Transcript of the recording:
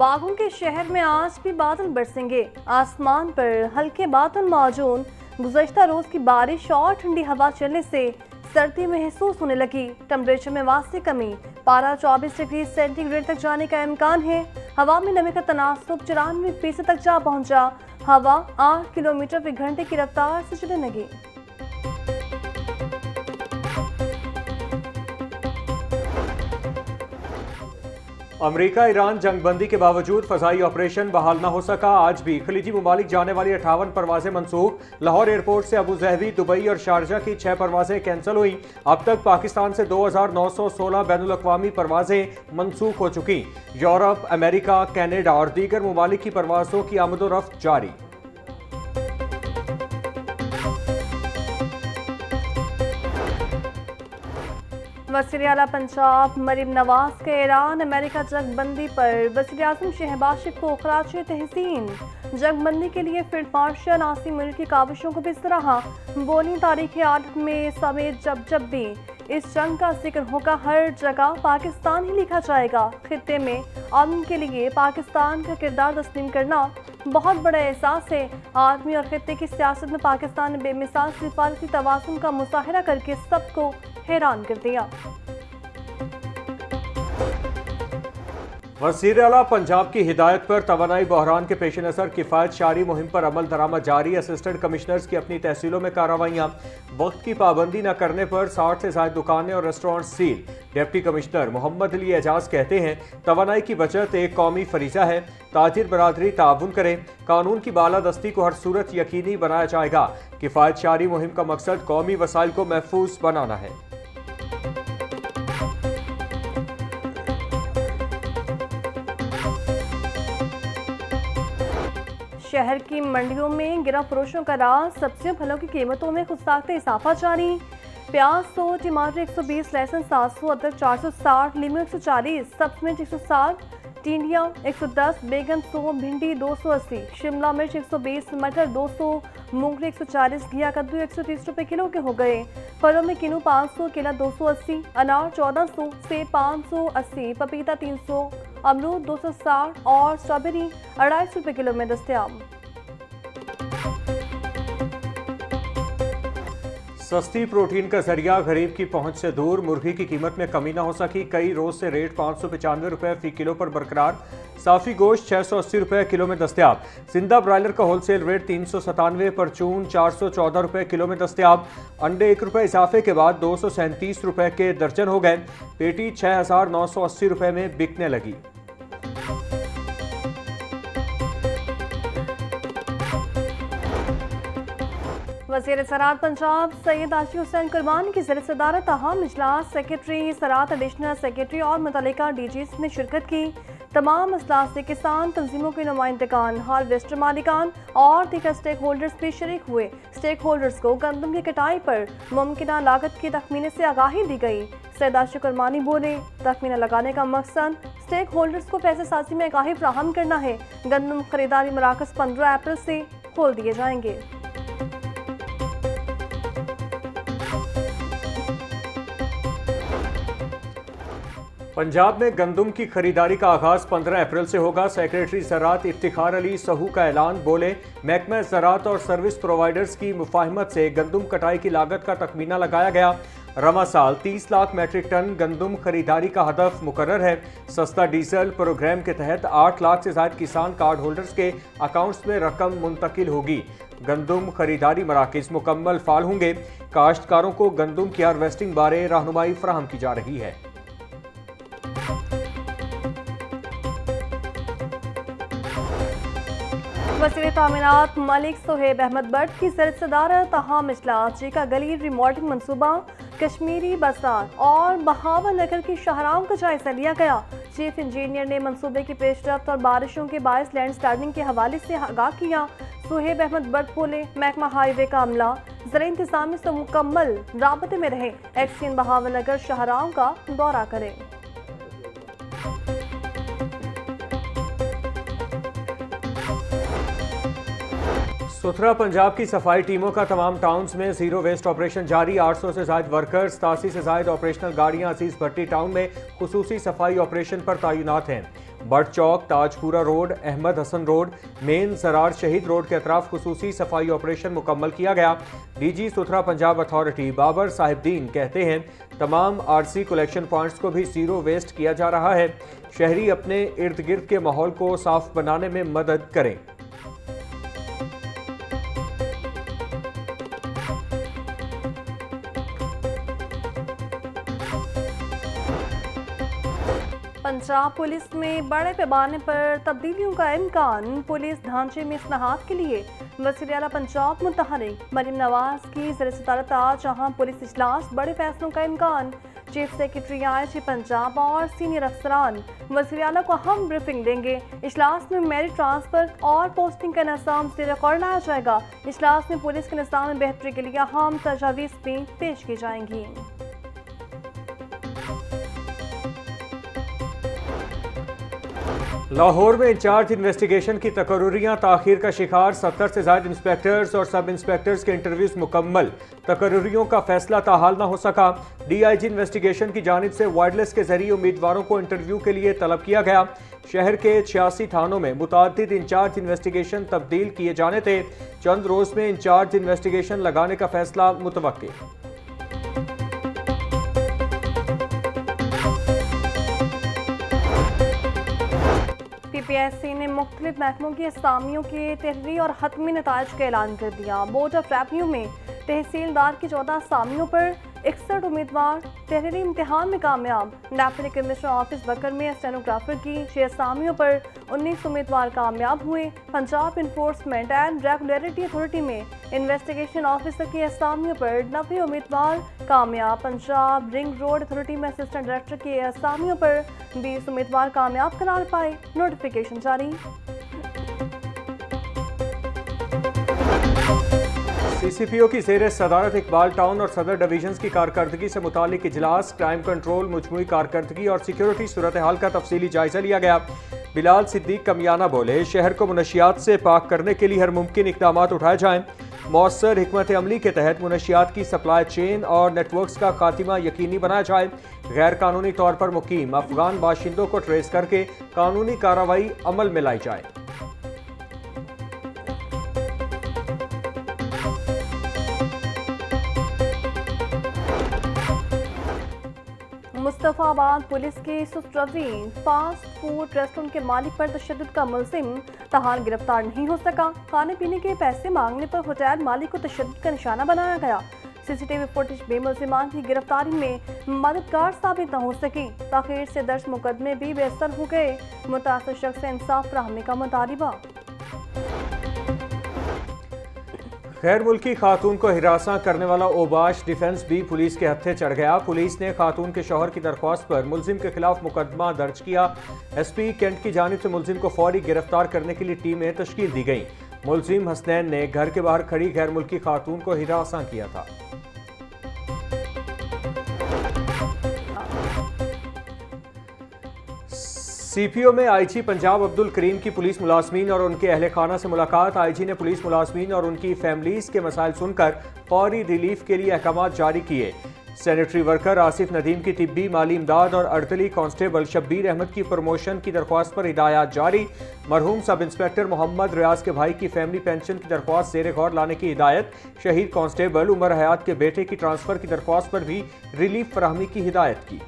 बागों के शहर में आज भी बादल बरसेंगे। आसमान पर हल्के बादल मौजूद। गुज़श्ता रोज की बारिश और ठंडी हवा चलने से सर्दी महसूस होने लगी। टेम्परेचर में वास्ते कमी। पारा 24 डिग्री सेंटीग्रेड तक जाने का इम्कान है। हवा में नमी का तनासुब 94% तक जा पहुंचा। हवा 8 किलोमीटर फी घंटे की रफ्तार से चलने लगी। अमेरिका ईरान जंगबंदी के बावजूद फजाई ऑपरेशन बहाल न हो सका। आज भी खलीजी ममालिक जाने वाली 58 परवाजें मनसूख। लाहौर एयरपोर्ट से अबू ज़हबी, दुबई और शारजा की 6 परवाजें कैंसिल हुई। अब तक पाकिस्तान से 2916 बैनुल-अक़वामी परवाजें मनसूख हो चुकी। यूरोप, अमेरिका, कनाडा और दीगर ममालिक की परवाजों की आमदोरफ्त जारी। वज़ीर आला पंजाब मरीम नवाज के ईरान अमेरिका जंगबंदी पर वज़ीर-ए-आज़म शहबाज शरीफ को खराज तहसीन। जंगबंदी के लिए फील्ड मार्शल आसिम मुनीर की काविशों को भी सराहा। बोली तारीख आलम में समेत जब भी इस जंग का जिक्र होगा, हर जगह पाकिस्तान ही लिखा जाएगा। खित्ते में अमन के लिए पाकिस्तान का किरदार तस्लीम करना बहुत बड़ा एहसास है। आदमी और खित्ते की सियासत में पाकिस्तान ने बेमिसाल सिफारती तवाज़ुन का मुज़ाहिरा करके सबको हैरान कर दिया। वज़ीर आला पंजाब की हिदायत पर तवानाई बहरान के पेश नज़र किफ़ायत शारी मुहिम पर अमल दरामद जारी। असिस्टेंट कमिश्नर्स की अपनी तहसीलों में कार्रवाइयाँ। वक्त की पाबंदी न करने पर 60 से ज़ायद दुकानें और restaurant seal. Deputy commissioner Mohammad Ali Ejaz कहते हैं, तवानाई की बचत एक कौमी फरीज़ा है। ताजिर बरादरी ताउन करे। कानून की बालादस्ती को हर सूरत यकीनी बनाया जाएगा। किफ़ायत शारी मुहिम का मकसद कौमी वसाइल को महफूज बनाना है। शहर की मंडियों में गिरफ्तार फरोशों का राज। सब्जियों फलों की कीमतों में खुदसाख्ते इजाफा जारी। प्याज 100, टमाटर 120, लहसुन 700, अदरक 460, लीमू 140, सब्ज मिर्च 160, टिंडिया 110, बैगन 100, भिंडी 280, शिमला मिर्च 120, मटर 200, मूंगफली 140, घिया कद्दू 130 रुपए किलो के हो गए। फलों में किन्नू 500, केला 280, अनार 1400, सेब 580, पपीता 300, अमरूद 260 और स्ट्रॉबेरी 250 रुपए किलो में दस्तयाब। सस्ती प्रोटीन का जरिया गरीब की पहुंच से दूर। मुर्गी की कीमत में कमी न हो सकी। कई रोज से रेट 595 रुपए फी किलो पर बरकरार। साफी गोश्त 680 रुपए किलो में दस्तयाब। जिंदा ब्रायलर का होलसेल रेट 397, परचून 414 रुपए किलो में दस्तयाब। अंडे 1 रुपए इजाफे के बाद 237 रुपए के दर्जन हो गए। पेटी 6980 रुपए में बिकने लगी। वज़ीर ज़राअत पंजाब सैयद आशिक हुसैन कुरबानी की ज़रिए सदारत अहम इजलास सेक्रेटरी ज़राअत, एडिशनल सेक्रेटरी और मुतल्लिका डीजीज ने शिरकत की। तमाम इजलास से किसान तंजीमों के नुमाइंदगान, हार्वेस्टर मालिकान और दीगर स्टेक होल्डर्स भी शरीक हुए। स्टेक होल्डर्स को गंदम की कटाई पर मुमकिन लागत के तखमीने से आगाही दी गई। सैयद आशिक कुरबानी बोले, तखमीना लगाने का मकसद स्टेक होल्डर्स को पैसे साजी में आगाही फ्राहम करना है। गंदम खरीदारी मराकज़ 15 अप्रैल से खोल दिए जाएंगे। पंजाब में गंदम की खरीदारी का आगाज 15 अप्रैल से होगा। सेक्रेटरी ज़राअत इफ्तिखार अली सहू का ऐलान। बोले, महकमा ज़राअत और सर्विस प्रोवाइडर्स की मुफाहमत से गंदम कटाई की लागत का तखमीना लगाया गया। रवा साल 30 लाख मैट्रिक टन गंदम खरीदारी का हदफ मुकर्रर है। सस्ता डीजल प्रोग्राम के तहत 8 लाख से ज़ायद किसान कार्ड होल्डर्स के अकाउंट्स में रकम मुंतकिल होगी। गंदम खरीदारी मराकज़ मुकम्मल फाल होंगे। काश्तकारों को गंदम की हार्वेस्टिंग बारे रहनुमाई फराहम की जा रही है। वज़ीर तामीरात मलिक सोहेब अहमद बट की सदारत अहम इजलास। जीका गली रिमॉडलिंग मनसूबा, कश्मीरी बाजार और बहावल नगर की शाहराहों का जायजा लिया गया। चीफ इंजीनियर ने मनसूबे की पेशरफ्त और बारिशों के बायस लैंड स्लाइडिंग के हवाले से आगाह किया। सोहेब अहमद बट बोले, महकमा हाईवे का अमला ज़रा इंतजामी से मुकम्मल राबते में रहे। एक्सचेंज बहावल नगर शाहराहों का दौरा करें। सुथरा पंजाब की सफाई टीमों का तमाम टाउन्स में जीरो वेस्ट ऑपरेशन जारी। 800 से ज्यादा वर्कर्स, 87 से ज्यादा ऑपरेशनल गाड़ियां अजीज भट्टी टाउन में खुसूसी सफाई ऑपरेशन पर तैनात हैं। Butt Chowk, Tajpura road, Ahmad Hasan road, main Jarar Shaheed road के अतराफ खुसूसी सफाई ऑपरेशन मुकम्मल किया गया। डीजी सुथरा पंजाब अथॉरिटी बाबर साहिबदीन कहते हैं तमाम आरसी कलेक्शन पॉइंट्स को भी जीरो वेस्ट किया जा रहा है। शहरी अपने इर्द गिर्द के माहौल को साफ बनाने में मदद करें। पंजाब पुलिस में बड़े पैमाने पर तब्दीलियों का इम्कान। पुलिस ढांचे में इस्लाहात के लिए वज़ीर-ए-आला पंजाब मुतहरिक मरीम नवाज की ज़र-ए-सदारत आज जहां पुलिस इजलास, बड़े फैसलों का इम्कान। चीफ सेक्रेटरी आईजी पंजाब और सीनियर अफसरान वज़ीर-ए-आला को अहम ब्रीफिंग देंगे। इजलास में मेरिट ट्रांसफर और पोस्टिंग का निज़ाम ज़ेर गौर लाया जाएगा। इजलास में पुलिस के निज़ाम में बेहतरी के लिए अहम तजावीज़ भी पेश की जाएंगी। लाहौर में इंचार्ज इन्वेस्टिगेशन की तकर्रुरियां ताखीर का शिकार। 70 से ज्यादा इंस्पेक्टर्स और सब इंस्पेक्टर्स के इंटरव्यूज मुकम्मल, तकर्रुरियों का फैसला ताहाल न हो सका। डीआईजी इन्वेस्टिगेशन की जानिब से वायरलेस के जरिए उम्मीदवारों को इंटरव्यू के लिए तलब किया गया। शहर के 86 थानों में मुतादिद इंचार्ज इन्वेस्टिगेशन तब्दील किए जाने थे। चंद रोज में इंचार्ज इन्वेस्टिगेशन लगाने का फैसला मुतवक्किल। PPSC ने मुख्तलिफ महकमों की असामियों के तहरीरी और हतमी नताइज का ऐलान कर दिया। बोर्ड ऑफ रेवन्यू में तहसीलदार की 14 असामियों पर 61 उम्मीदवार तहरीरी इम्तिहान में कामयाब। डेप्यूटी कमिश्नर ऑफिस बकर में स्टेनोग्राफर की 6 असामियों पर 19 उम्मीदवार कामयाब हुए। Punjab enforcement and regulatory authority में इन्वेस्टिगेशन ऑफिसर की असामियों पर 90 उम्मीदवार कामयाब। पंजाब रिंग रोड अथॉरिटी में असिस्टेंट डायरेक्टर की असामियों पर 20 उम्मीदवार कामयाब करार पाए। नोटिफिकेशन जारी। सीसीपीओ की ज़ेर सदारत इकबाल टाउन और सदर डिवीजन की कारकर्दगी से मुतालिक इजलास, क्राइम कंट्रोल, मजमूई कारकर्दगी और सिक्योरिटी सूरत हाल का तफसीली जायजा लिया गया। बिलाल सिद्दीक कमियाना बोले, शहर को मुनशियात से पाक करने के लिए हर मुमकिन इकदाम उठाए जाएं। मौसर हिकमत अमली के तहत मुनशियात की सप्लाई चेन और नेटवर्क्स का खात्मा यकीनी बनाया जाए। गैर कानूनी तौर पर मुकीम अफगान बाशिंदों को ट्रेस करके कानूनी कार्रवाई अमल में लाई जाए। मुस्तफाबाद पुलिस के सुस्त रवि फास्ट फूड रेस्टोरेंट के मालिक पर तशद्दुद का मुलजिम तहाल गिरफ्तार नहीं हो सका। खाने पीने के पैसे मांगने पर होटल मालिक को तशद्दुद का निशाना बनाया गया। सीसीटीवी फुटेज बेमुलजिमान की गिरफ्तारी में मददगार साबित न हो सकी। ताखीर से दर्ज मुकदमे भी बेअसर हो गए। मुतासर शख्स से इंसाफ फराहमी का मुतालिबा। गैर मुल्की खातून को हिरासा करने वाला ओबाश डिफेंस भी पुलिस के हत्थे चढ़ गया। पुलिस ने खातून के शौहर की दरख्वास्त पर मुलजिम के खिलाफ मुकदमा दर्ज किया। एसपी कैंट की जानिब से मुलजिम को फौरी गिरफ्तार करने के लिए टीमें तश्कील दी गई। मुलजिम हसनैन ने घर के बाहर खड़ी गैर मुल्की खातून को हिरासा किया था। सीपीओ में आईजी पंजाब अब्दुल करीम की पुलिस मुलाजमीन और उनके अहले खाना से मुलाकात। आईजी ने पुलिस मुलाजमीन और उनकी फैमिलीज के मसाइल सुनकर फौरी रिलीफ के लिए अहकाम जारी किए। सैनिटरी वर्कर आसिफ नदीम की तिब्बी माली इमदाद और अर्दली कांस्टेबल शब्बीर अहमद की प्रमोशन की दरख्वास्त पर हिदायत जारी। मरहूम सब इंस्पेक्टर मोहम्मद रियाज के भाई की फैमिली पेंशन की दरख्वास्त ज़ेर गौर लाने की हिदायत। शहीद कांस्टेबल उमर हयात के बेटे की ट्रांसफर की दरख्वास्त पर भी रिलीफ फराहमी की हिदायत की।